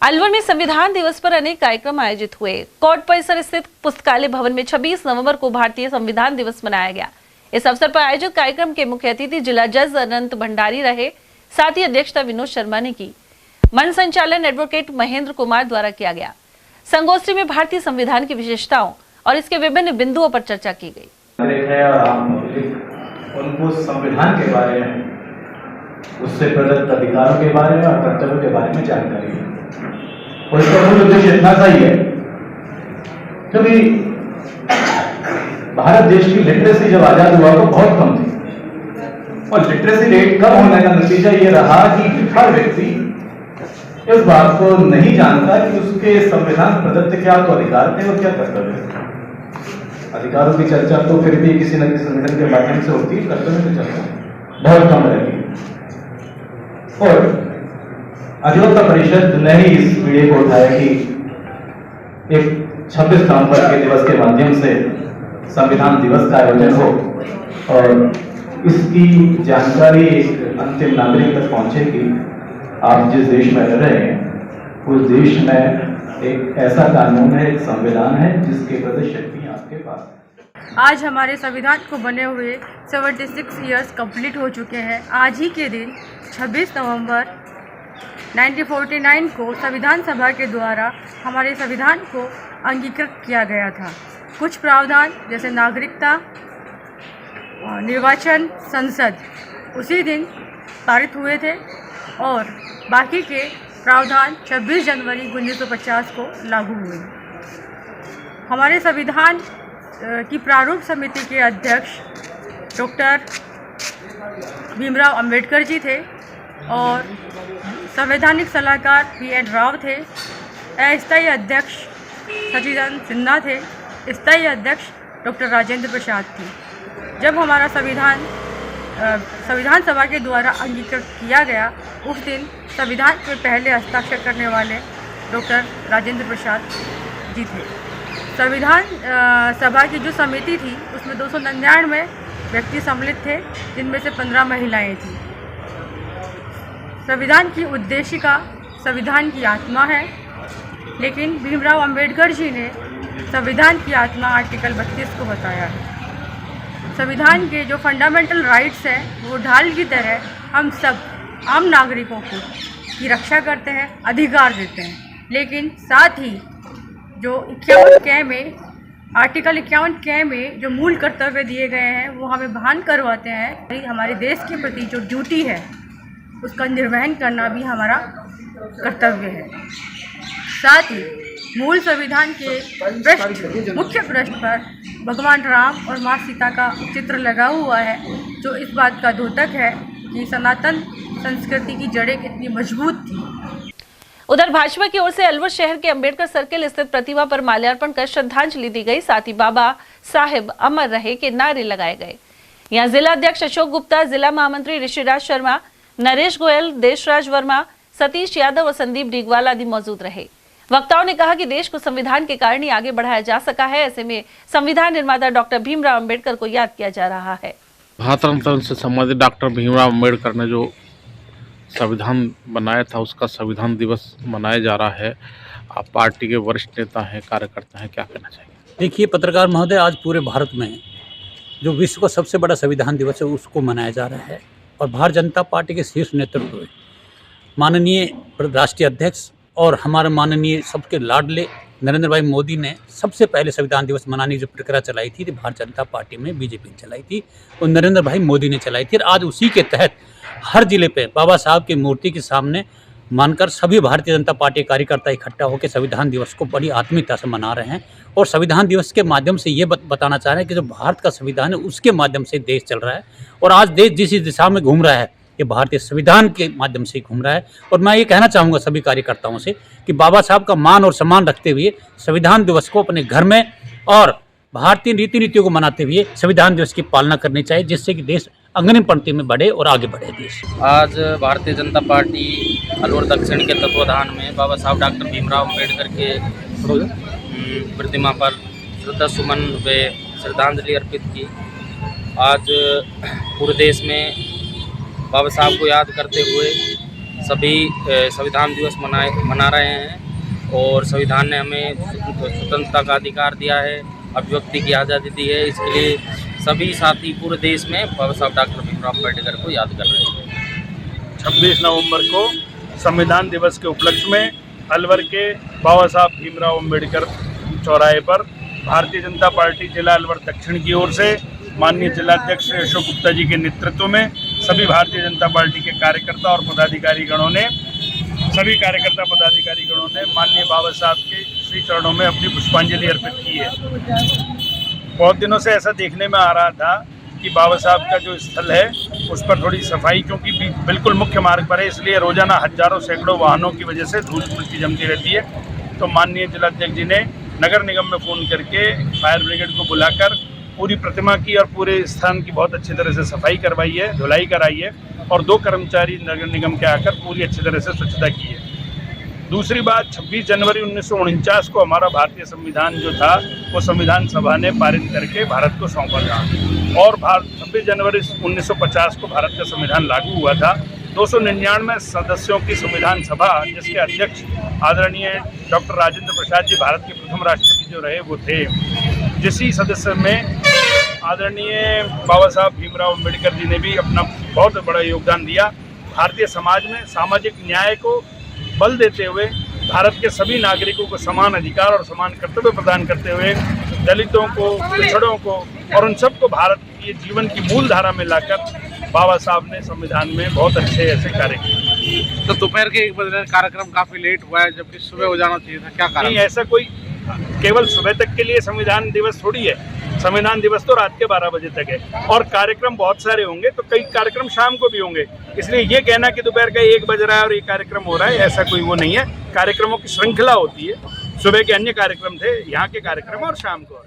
अलवर में संविधान दिवस पर अनेक कार्यक्रम आयोजित हुए। कोर्ट परिसर स्थित पुस्तकालय भवन में 26 नवंबर को भारतीय संविधान दिवस मनाया गया। इस अवसर पर आयोजित कार्यक्रम के मुख्य अतिथि जिला जज अनंत भंडारी रहे। साथ ही अध्यक्षता विनोद शर्मा ने की। मंच संचालन एडवोकेट महेंद्र कुमार द्वारा किया गया। संगोष्ठी में भारतीय संविधान की विशेषताओं और इसके विभिन्न बिंदुओं पर चर्चा की गई। उनको संविधान के बारे में, उससे प्रदत्त अधिकारों के बारे में और कर्तव्यों के बारे में जानकारी है। और इसका मूल उद्देश्य इतना सा ही है क्योंकि भारत देश की लिटरेसी जब आजाद हुआ तो बहुत कम थी, और लिटरेसी रेट कम होने का नतीजा ये रहा कि हर व्यक्ति इस बात को नहीं जानता कि उसके संविधान प्रदत्त क्या तो अधिकार थे और क्या कर्तव्य थे। अधिकारों की चर्चा तो फिर भी किसी न किसी संगठन के माध्यम से होती है, कर्तव्य की चर्चा बहुत कम रहती है। और अधिवक्ता परिषद ने ही इस वीडियो को उठाया कि एक 26 नवंबर के दिवस के माध्यम से संविधान दिवस का आयोजन हो और इसकी जानकारी एक अंतिम नागरिक तक पहुंचे कि आप जिस देश में रह रहे हैं उस देश में एक ऐसा कानून है, एक संविधान है जिसके प्रति शक्ति आपके पास। आज हमारे संविधान को बने हुए 76 ईयर्स कंप्लीट हो चुके हैं। आज ही के दिन 26 नवंबर 1949 को संविधान सभा के द्वारा हमारे संविधान को अंगीकृत किया गया था। कुछ प्रावधान जैसे नागरिकता, निर्वाचन, संसद उसी दिन पारित हुए थे और बाकी के प्रावधान 26 जनवरी 1950 को लागू हुए। हमारे संविधान की प्रारूप समिति के अध्यक्ष डॉक्टर भीमराव अंबेडकर जी थे और संवैधानिक सलाहकार पी.एन. राव थे। अस्थायी अध्यक्ष सचिदानंद सिन्हा थे। स्थायी अध्यक्ष डॉक्टर राजेंद्र प्रसाद थे। जब हमारा संविधान सभा के द्वारा अंगीकृत किया गया उस दिन संविधान में पहले हस्ताक्षर करने वाले डॉक्टर राजेंद्र प्रसाद जी थे। संविधान सभा की जो समिति थी उसमें 299 व्यक्ति सम्मिलित थे, जिनमें से 15 महिलाएं थी। संविधान की उद्देशिका संविधान की आत्मा है, लेकिन भीमराव अंबेडकर जी ने संविधान की आत्मा आर्टिकल 32 को बताया है। संविधान के जो फंडामेंटल राइट्स हैं वो ढाल की तरह हम सब आम नागरिकों को की रक्षा करते हैं, अधिकार देते हैं, लेकिन साथ ही जो 51 क में आर्टिकल 51 क में जो मूल कर्तव्य दिए गए हैं वो हमें भान करवाते हैं। हमारे देश के प्रति जो ड्यूटी है उसका निर्वहन करना भी हमारा कर्तव्य है। साथ ही मूल संविधान के मुख्य पृष्ठ पर भगवान राम और माँ सीता का चित्र लगा हुआ है, जो इस बात का द्योतक है कि सनातन संस्कृति की जड़ें कितनी मजबूत थी। उधर भाजपा की ओर से अलवर शहर के अंबेडकर सर्किल स्थित प्रतिमा पर माल्यार्पण कर श्रद्धांजलि दी गई। साथ ही बाबा साहेब अमर रहे के नारे लगाए गए। यहाँ जिला अध्यक्ष अशोक गुप्ता, जिला महामंत्री ऋषिराज शर्मा, नरेश गोयल, देशराज वर्मा, सतीश यादव और संदीप डीगवाल आदि मौजूद रहे। वक्ताओं ने कहा कि देश को संविधान के कारण ही आगे बढ़ाया जा सका है। ऐसे में संविधान निर्माता डॉक्टर भीमराव अंबेडकर को याद किया जा रहा है। भारत रत्न से संबंधित डॉक्टर भीमराव अंबेडकर ने जो संविधान बनाया था उसका संविधान दिवस मनाया जा रहा है। आप पार्टी के वरिष्ठ नेता हैं, कार्यकर्ता हैं, क्या कहना चाहिए? देखिए पत्रकार महोदय, आज पूरे भारत में जो विश्व का सबसे बड़ा संविधान दिवस है उसको मनाया जा रहा है और भारतीय जनता पार्टी के शीर्ष नेतृत्व में माननीय राष्ट्रीय अध्यक्ष और हमारे माननीय सबके लाडले नरेंद्र भाई मोदी ने सबसे पहले संविधान दिवस मनाने की जो प्रक्रिया चलाई थी भारतीय जनता पार्टी में बीजेपी ने चलाई थी और नरेंद्र भाई मोदी ने चलाई थी। और आज उसी के तहत हर जिले पे बाबा साहब की मूर्ति के सामने मानकर सभी भारतीय जनता पार्टी कार्यकर्ता इकट्ठा होकर संविधान दिवस को बड़ी आत्मीयता से मना रहे हैं और संविधान दिवस के माध्यम से ये बताना चाह रहे हैं कि जो भारत का संविधान है उसके माध्यम से देश चल रहा है और आज देश जिस दिशा में घूम रहा है ये भारतीय संविधान के माध्यम से घूम रहा है। और मैं ये कहना चाहूँगा सभी कार्यकर्ताओं से कि बाबा साहब का मान और सम्मान रखते हुए संविधान दिवस को अपने घर में और भारतीय रीति नीतियों को मनाते हुए संविधान दिवस की पालना करनी चाहिए, जिससे कि देश अग्रिम पंक्ति में बढ़े और आगे बढ़े देश। आज भारतीय जनता पार्टी अलवर दक्षिण के तत्वाधान में बाबा साहब डॉक्टर भीमराव अंबेडकर के प्रतिमा पर श्रद्धा सुमन व श्रद्धांजलि अर्पित की। आज पूरे देश में बाबा साहब को याद करते हुए सभी संविधान दिवस मना रहे हैं और संविधान ने हमें स्वतंत्रता का अधिकार दिया है, अभिव्यक्ति की आज़ादी दी है। इसके लिए सभी साथी पूरे देश में बाबा साहब डॉक्टर भीमराव अम्बेडकर को याद कर रहे हैं। 26 नवंबर को संविधान दिवस के उपलक्ष्य में अलवर के बाबा साहब भीमराव अम्बेडकर चौराहे पर भारतीय जनता पार्टी जिला अलवर दक्षिण की ओर से माननीय जिलाध्यक्ष अशोक गुप्ता जी के नेतृत्व में सभी भारतीय जनता पार्टी के कार्यकर्ता और पदाधिकारीगणों ने माननीय बाबा साहब के श्री चरणों में अपनी पुष्पांजलि अर्पित की है। बहुत दिनों से ऐसा देखने में आ रहा था कि बाबा साहब का जो स्थल है उस पर थोड़ी सफाई, क्योंकि बिल्कुल मुख्य मार्ग पर है, इसलिए रोजाना हजारों सैकड़ों वाहनों की वजह से धूल मिट्टी जमती रहती है। तो माननीय जिलाध्यक्ष जी ने नगर निगम में फ़ोन करके फायर ब्रिगेड को बुलाकर पूरी प्रतिमा की और पूरे स्थान की बहुत अच्छी तरह से सफाई करवाई है, धुलाई कराई है और 2 कर्मचारी नगर निगम के आकर पूरी अच्छी तरह से स्वच्छता की है। दूसरी बात, 26 जनवरी 1949 को हमारा भारतीय संविधान जो था वो संविधान सभा ने पारित करके भारत को सौंपा था और 26 जनवरी 1950 को भारत का संविधान लागू हुआ था। 299 सदस्यों की संविधान सभा, जिसके अध्यक्ष आदरणीय डॉक्टर राजेंद्र प्रसाद जी भारत के प्रथम राष्ट्रपति जो रहे वो थे। जिसी सदस्य में आदरणीय बाबा साहब भीमराव अम्बेडकर जी ने भी अपना बहुत बड़ा योगदान दिया। भारतीय समाज में सामाजिक न्याय को बल देते हुए भारत के सभी नागरिकों को समान अधिकार और समान कर्तव्य प्रदान करते हुए दलितों को, पिछड़ों को और उन सबको भारत की जीवन की मूल धारा में लाकर बाबा साहब ने संविधान में बहुत अच्छे ऐसे कार्य किए। तो दोपहर के 1 बजे कार्यक्रम काफी लेट हुआ है, जबकि सुबह हो जाना चाहिए था, क्या कारण? नहीं, ऐसा कोई केवल सुबह तक के लिए संविधान दिवस थोड़ी है। संविधान दिवस तो रात के 12 बजे तक है और कार्यक्रम बहुत सारे होंगे, तो कई कार्यक्रम शाम को भी होंगे। इसलिए ये कहना कि दोपहर का 1 बज रहा है और ये कार्यक्रम हो रहा है, ऐसा कोई वो नहीं है। कार्यक्रमों की श्रृंखला होती है, सुबह के अन्य कार्यक्रम थे, यहाँ के कार्यक्रम और शाम को।